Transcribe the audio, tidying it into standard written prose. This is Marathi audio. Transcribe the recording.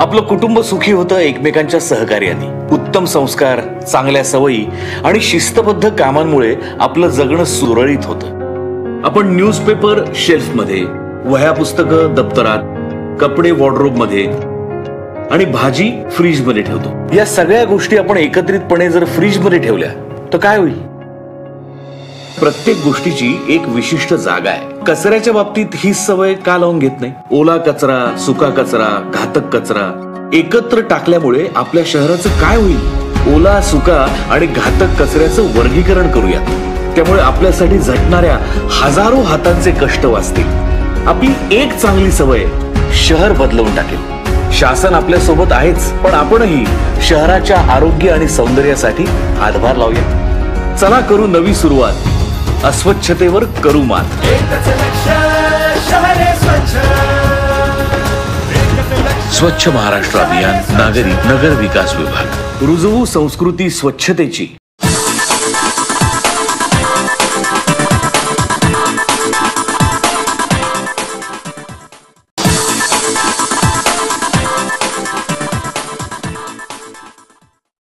आपलं कुटुंब सुखी होतं एकमेकांच्या सहकार्याने. उत्तम संस्कार, चांगल्या सवयी आणि शिस्तबद्ध कामांमुळे आपलं जगणं सुरळीत होतं. आपण न्यूजपेपर शेल्फमध्ये, वह्या पुस्तकं दप्तरात, कपडे वॉर्डरोब मध्ये आणि भाजी फ्रीज मध्ये ठेवतो. या सगळ्या गोष्टी आपण एकत्रितपणे जर फ्रीज मध्ये ठेवल्या तर काय होईल? प्रत्येक गोष्टीची एक विशिष्ट जागा आहे. कचऱ्याच्या बाबतीत ही सवय का लावून घेत नाही? ओला कचरा, सुका कचरा, घातक कचरा एकत्र टाकल्यामुळे आपल्या शहराचं काय होईल? ओला, सुका आणि घातक कचऱ्याचं वर्गीकरण करूया. त्यामुळे आपल्यासाठी झटणाऱ्या हजारो हातांचे कष्ट वाचतील. आपली एक चांगली सवय शहर बदलवून टाकेल. शासन आपल्या सोबत आहेच, पण आपणही शहराच्या आरोग्य आणि सौंदर्यासाठी हातभार लावूया. चला करू नवी सुरुवात. अस्वच्छतेवर करू मात. स्वच्छ महाराष्ट्र अभियान, नागरी नगर विकास विभाग. रुजवू संस्कृती स्वच्छतेची.